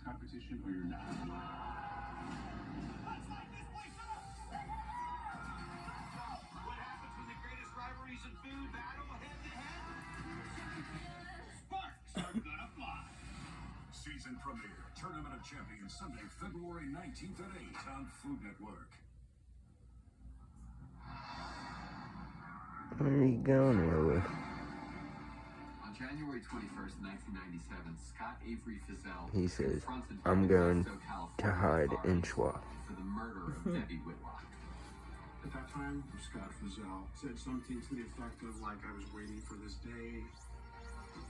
competition or you're not. What happens when the greatest rivalries in food battle head to head? Sparks are gonna fly. Season premiere, Tournament of Champions, Sunday, February 19th at 8 on Food Network. Where are you going, Lola? On January 21st, 1997, Scott Avery Fizzell He says, confronted I'm going Modesto, to California hide in authorities Schwab. for the murder of Debbie Whitlock. At that time, Scott Fizzell said something to the effect of, like, I was waiting for this day.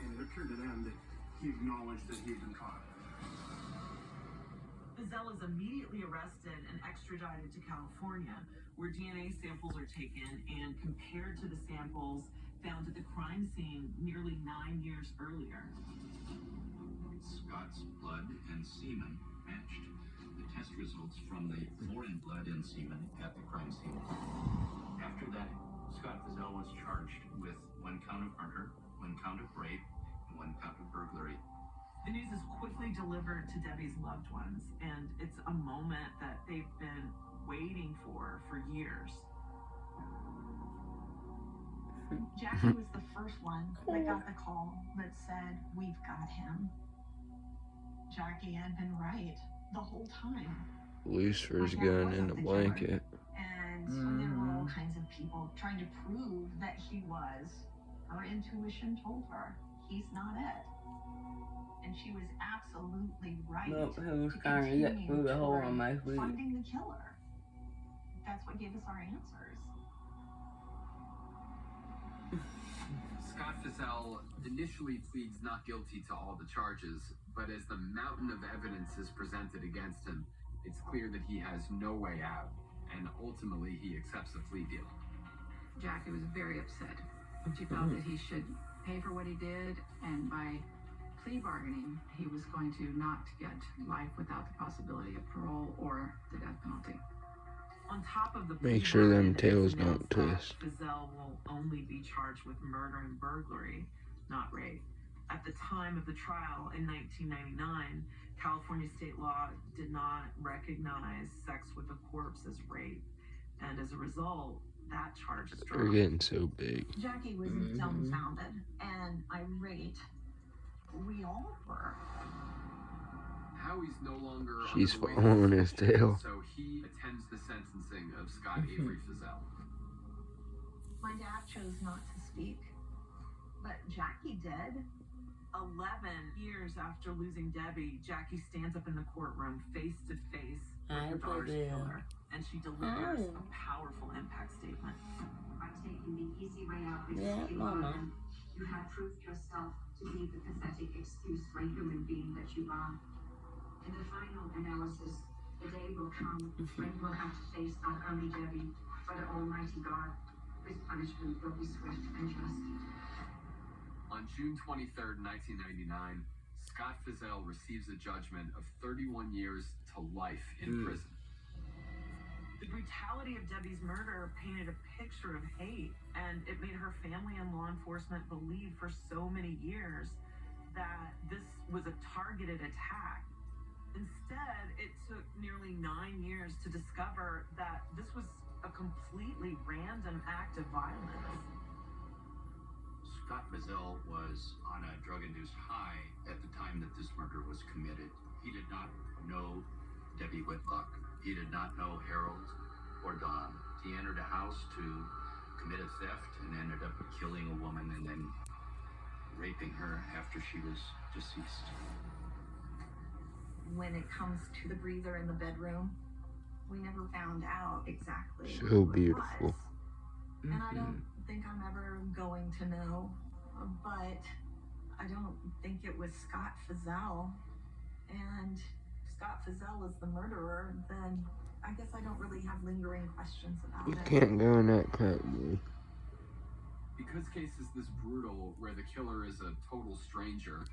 And it appeared to them that he acknowledged that he had been caught. Fizzell is immediately arrested and extradited to California, where DNA samples are taken and compared to the samples found at the crime scene nearly 9 years earlier. Scott's blood and semen matched the test results from the foreign blood and semen at the crime scene. After that, Scott Fizzell was charged with 1 count of murder, 1 count of rape, and 1 count of burglary. The news is quickly delivered to Debbie's loved ones, and it's a moment that they've been waiting for years. Jackie was the first one that got the call that said, "We've got him." Jackie had been right the whole time. Lucifer's gun in a blanket. And there were all kinds of people trying to prove that he was. Her intuition told her, he's not it. And she was absolutely right. Look, who's trying to get through the hole in my sleeve. Finding the killer. That's what gave us our answers. Scott Fizzell initially pleads not guilty to all the charges, but as the mountain of evidence is presented against him, it's clear that he has no way out, and ultimately he accepts a plea deal. Jackie was very upset. She felt that he should pay for what he did, and by plea bargaining, he was going to not get life without the possibility of parole or the death penalty. On top of the Make sure them plea tails bargain, don't twist. Fizzell will only be charged with murder and burglary, not rape. At the time of the trial in 1999, California state law did not recognize sex with a corpse as rape, and as a result, that charge is dropped. They're getting so big. Jackie was dumbfounded and irate. We all were. Howie's no longer She's under the weight following of his suspicion, tail. so he attends the sentencing of Scott Avery Fizzell. My dad chose not to speak, but Jackie did. 11 years after losing Debbie, Jackie stands up in the courtroom face to face with her daughter's killer, and she delivers a powerful impact statement. I'm taking the easy way out because you have proved yourself to be the pathetic excuse for a human being that you are. In the final analysis, the day will come when you will have to face not only Debbie, but Almighty God, whose punishment will be swift and just. On June 23rd, 1999, Scott Fizzell receives a judgment of 31 years to life in prison. The brutality of Debbie's murder painted a picture of hate, and it made her family and law enforcement believe for so many years that this was a targeted attack. Instead, it took nearly 9 years to discover that this was a completely random act of violence. Scott Fizzell was on a drug-induced high at the time that this murder was committed. He did not know Debbie Whitlock. He did not know Harold or Don. He entered a house to commit a theft and ended up killing a woman and then raping her after she was deceased. When it comes to the breather in the bedroom, we never found out exactly So who it beautiful. was. And I don't think I'm ever going to know, but I don't think it was Scott Fizzell. And if Scott Fizzell is the murderer, then I guess I don't really have lingering questions about You it. can't go in that category. Because cases this brutal, where the killer is a total stranger,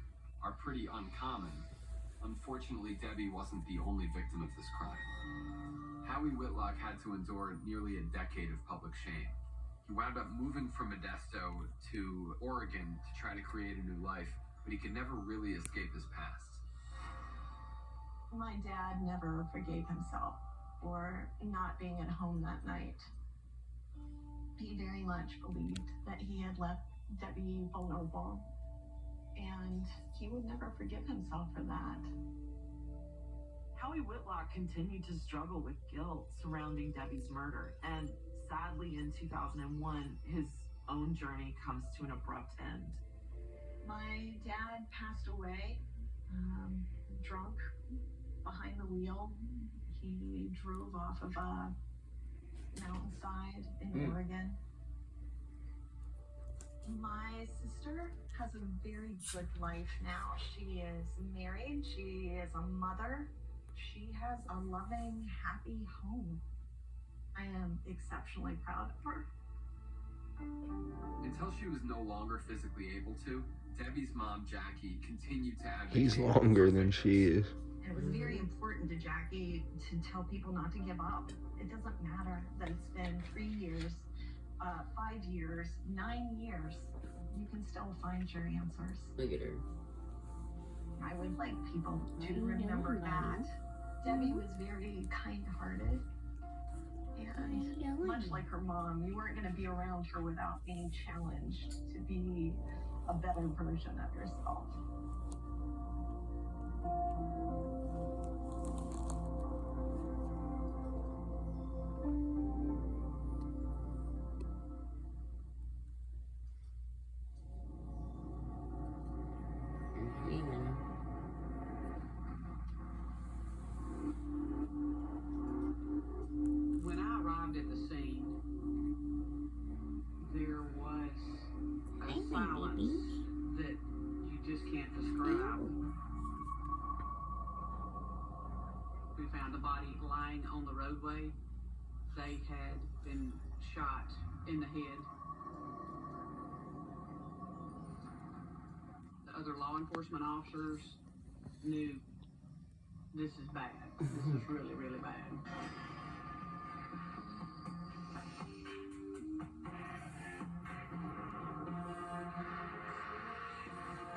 are pretty uncommon, unfortunately Debbie wasn't the only victim of this crime. Howie Whitlock had to endure nearly a decade of public shame. He wound up moving from Modesto to Oregon to try to create a new life, but he could never really escape his past. My dad never forgave himself for not being at home that night. He very much believed that he had left Debbie vulnerable, and he would never forgive himself for that. Howie Whitlock continued to struggle with guilt surrounding Debbie's murder, and sadly in 2001, his own journey comes to an abrupt end. My dad passed away, drunk, behind the wheel. He drove off of a mountainside in Oregon. My sister has a very good life now. She is married, she is a mother, she has a loving, happy home. I am exceptionally proud of her. Until she was no longer physically able to, Debbie's mom, Jackie, continued to advocate. He's longer than she is. It was very important to Jackie to tell people not to give up. It doesn't matter that it's been 3 years, 5 years, 9 years. You can still find your answers. Look at her. I would like people to remember that. Debbie was very kind-hearted. And much like her mom, you weren't going to be around her without being challenged to be a better version of yourself. When I arrived at the scene, there was a silence that you just can't describe. We found the body lying on the roadway. They had been shot in the head. The other law enforcement officers knew this is bad. This is really, really bad.